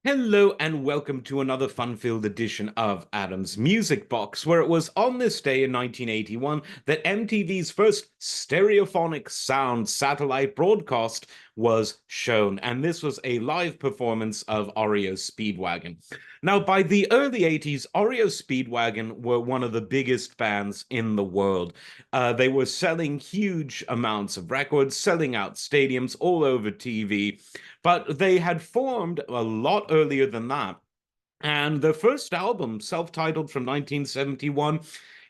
Hello and welcome to another fun-filled edition of Adam's Music Box, where it was on this day in 1981 that MTV's first stereophonic sound satellite broadcast was shown, and this was a live performance of REO Speedwagon. Now, by the early 80s, REO Speedwagon were one of the biggest bands in the world. They were selling huge amounts of records, selling out stadiums all over TV, but they had formed a lot earlier than that. And their first album, self titled from 1971,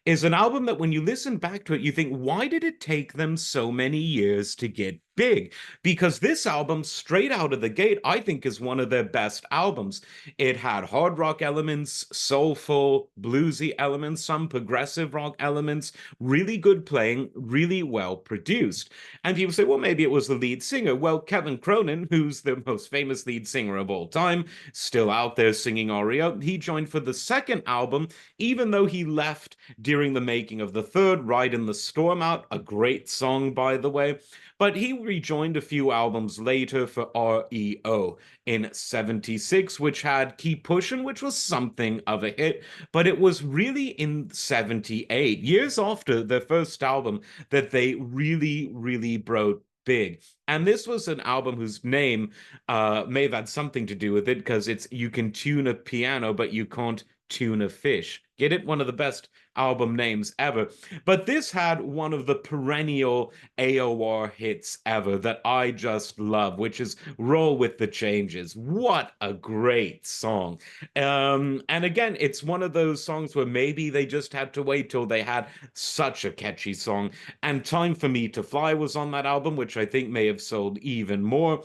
is an album that when you listen back to it, you think, why did it take them so many years to get big? Because this album, straight out of the gate, I think is one of their best albums. It had hard rock elements, soulful, bluesy elements, some progressive rock elements, really good playing, really well produced. And people say, well, maybe it was the lead singer. Well, Kevin Cronin, who's the most famous lead singer of all time, still out there singing REO, he joined for the second album, even though he left during the making of the third, Ride in the Storm Out, a great song, by the way. But he rejoined a few albums later for REO in 76, which had Keep Pushing, which was something of a hit. But it was really in 78, years after their first album, that they really broke big. And this was an album whose name may have had something to do with it, because it's You Can Tune a Piano, but you can't tune a fish. Get it? One of the best album names ever. But this had one of the perennial AOR hits ever that I just love, which is Roll with the Changes. What a great song. And again, it's one of those songs where maybe they just had to wait till they had such a catchy song. And Time for Me to Fly was on that album, which I think may have sold even more.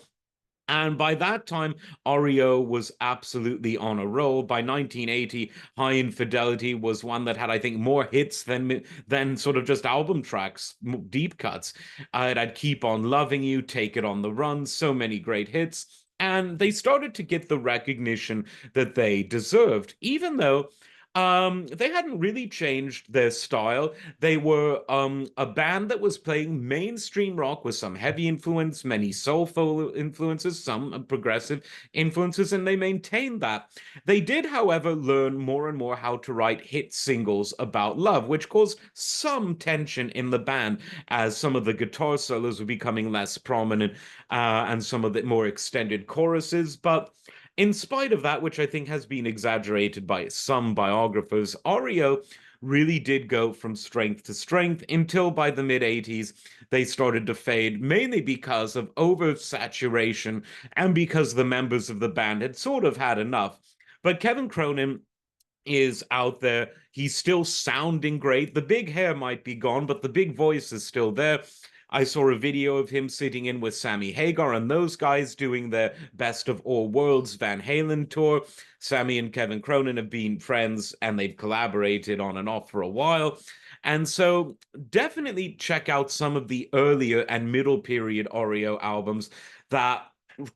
And by that time, REO was absolutely on a roll. By 1980, High Infidelity was one that had, I think, more hits than sort of just album tracks, deep cuts. It had Keep on Loving You, Take It on the Run, so many great hits. And they started to get the recognition that they deserved, even though they hadn't really changed their style. They were a band that was playing mainstream rock with some heavy influence, many soulful influences, some progressive influences, and they maintained that. They did, however, learn more and more how to write hit singles about love, which caused some tension in the band as some of the guitar solos were becoming less prominent and some of the more extended choruses. But in spite of that, which I think has been exaggerated by some biographers, REO really did go from strength to strength until by the mid 80s they started to fade, mainly because of oversaturation and because the members of the band had sort of had enough. But Kevin Cronin is out there. He's still sounding great. The big hair might be gone, but the big voice is still there. I saw a video of him sitting in with Sammy Hagar and those guys doing their Best of All Worlds Van Halen tour. Sammy and Kevin Cronin have been friends and they've collaborated on and off for a while. And so definitely check out some of the earlier and middle period REO albums that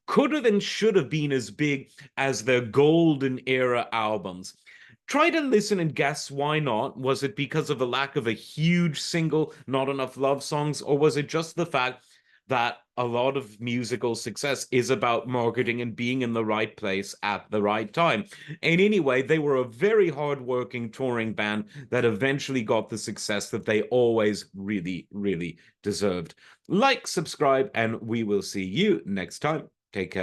could have and should have been as big as their golden era albums. Try to listen and guess why not. Was it because of the lack of a huge single, not enough love songs, or was it just the fact that a lot of musical success is about marketing and being in the right place at the right time? And anyway, they were a very hard-working touring band that eventually got the success that they always really deserved. Like, subscribe, and we will see you next time. Take care.